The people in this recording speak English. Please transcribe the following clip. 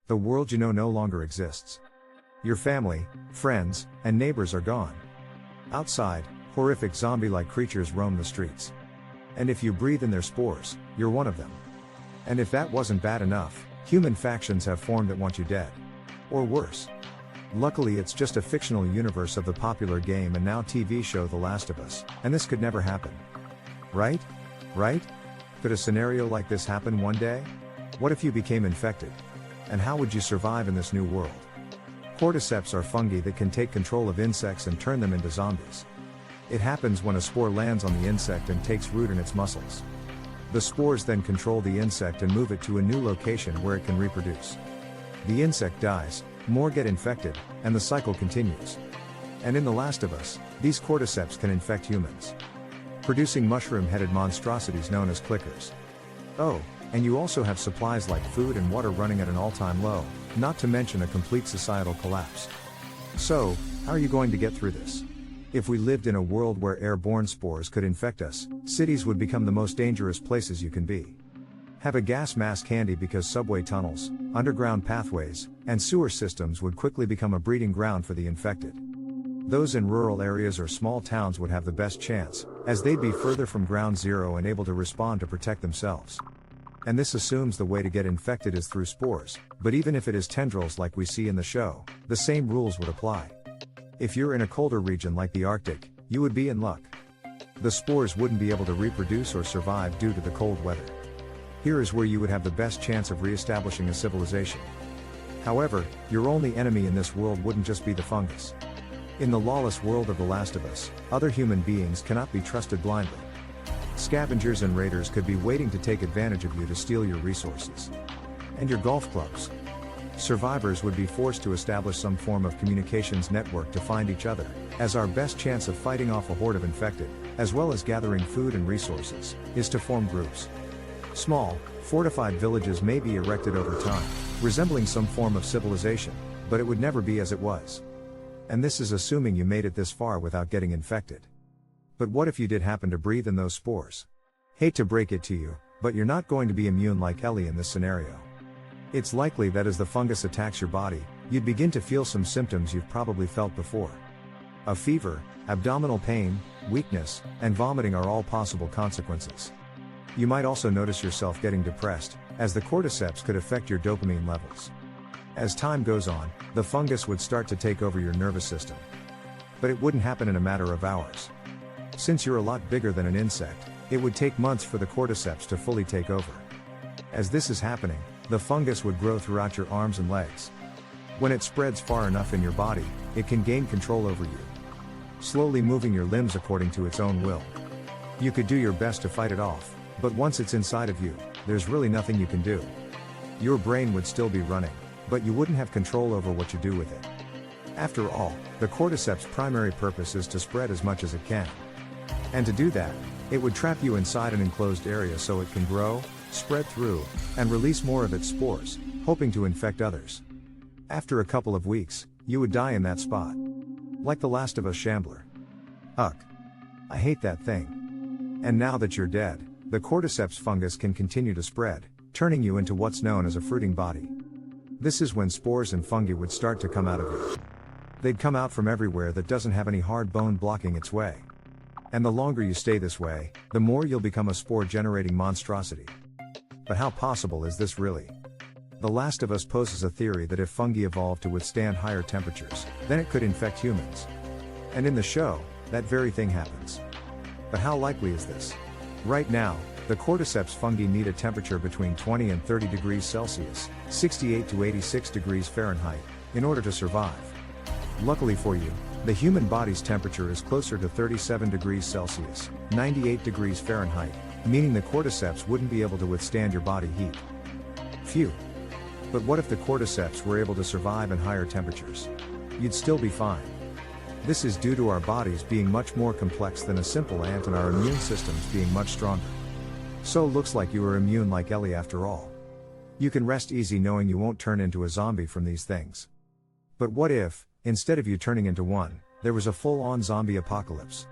The world you know no longer exists. Your family, friends, and neighbors are gone. Outside, horrific zombie-like creatures roam the streets. And if you breathe in their spores, you're one of them. And if that wasn't bad enough, human factions have formed that want you dead. Or worse. Luckily it's just a fictional universe of the popular game and now TV show The Last of Us, and this could never happen. Right? Right? Could a scenario like this happen one day? What if you became infected? And how would you survive in this new world? Cordyceps are fungi that can take control of insects and turn them into zombies. It happens when a spore lands on the insect and takes root in its muscles. The spores then control the insect and move it to a new location where it can reproduce. The insect dies, more get infected, and the cycle continues. And in The Last of Us, these cordyceps can infect humans, producing mushroom-headed monstrosities known as clickers. Oh, and you also have supplies like food and water running at an all-time low, not to mention a complete societal collapse. So, how are you going to get through this? If we lived in a world where airborne spores could infect us, cities would become the most dangerous places you can be. Have a gas mask handy because subway tunnels, underground pathways, and sewer systems would quickly become a breeding ground for the infected. Those in rural areas or small towns would have the best chance, as they'd be further from ground zero and able to respond to protect themselves. And this assumes the way to get infected is through spores, but even if it is tendrils like we see in the show, the same rules would apply. If you're in a colder region like the Arctic, you would be in luck. The spores wouldn't be able to reproduce or survive due to the cold weather. Here is where you would have the best chance of re-establishing a civilization. However, your only enemy in this world wouldn't just be the fungus. In the lawless world of The Last of Us, other human beings cannot be trusted blindly. Scavengers and raiders could be waiting to take advantage of you to steal your resources. And your golf clubs. Survivors would be forced to establish some form of communications network to find each other, as our best chance of fighting off a horde of infected, as well as gathering food and resources, is to form groups. Small, fortified villages may be erected over time, resembling some form of civilization, but it would never be as it was. And this is assuming you made it this far without getting infected. But what if you did happen to breathe in those spores? Hate to break it to you, but you're not going to be immune like Ellie in this scenario. It's likely that as the fungus attacks your body, you'd begin to feel some symptoms you've probably felt before. A fever, abdominal pain, weakness, and vomiting are all possible consequences. You might also notice yourself getting depressed, as the cordyceps could affect your dopamine levels. As time goes on, the fungus would start to take over your nervous system. But it wouldn't happen in a matter of hours. Since you're a lot bigger than an insect, it would take months for the cordyceps to fully take over. As this is happening, the fungus would grow throughout your arms and legs. When it spreads far enough in your body, it can gain control over you, slowly moving your limbs according to its own will. You could do your best to fight it off, but once it's inside of you, there's really nothing you can do. Your brain would still be running, but you wouldn't have control over what you do with it. After all, the cordyceps' primary purpose is to spread as much as it can. And to do that, it would trap you inside an enclosed area so it can grow, spread through, and release more of its spores, hoping to infect others. After a couple of weeks, you would die in that spot. Like The Last of Us Shambler. Ugh. I hate that thing. And now that you're dead, the cordyceps fungus can continue to spread, turning you into what's known as a fruiting body. This is when spores and fungi would start to come out of you. They'd come out from everywhere that doesn't have any hard bone blocking its way. And the longer you stay this way, the more you'll become a spore-generating monstrosity. But how possible is this really? The Last of Us poses a theory that if fungi evolved to withstand higher temperatures, then it could infect humans. And in the show, that very thing happens. But how likely is this? Right now, the cordyceps fungi need a temperature between 20 and 30 degrees Celsius, 68 to 86 degrees Fahrenheit, in order to survive. Luckily for you, the human body's temperature is closer to 37 degrees Celsius, 98 degrees Fahrenheit, meaning the cordyceps wouldn't be able to withstand your body heat. Phew. But what if the cordyceps were able to survive in higher temperatures? You'd still be fine. This is due to our bodies being much more complex than a simple ant and our immune systems being much stronger. So looks like you are immune like Ellie after all. You can rest easy knowing you won't turn into a zombie from these things. But what if, instead of you turning into one, there was a full-on zombie apocalypse?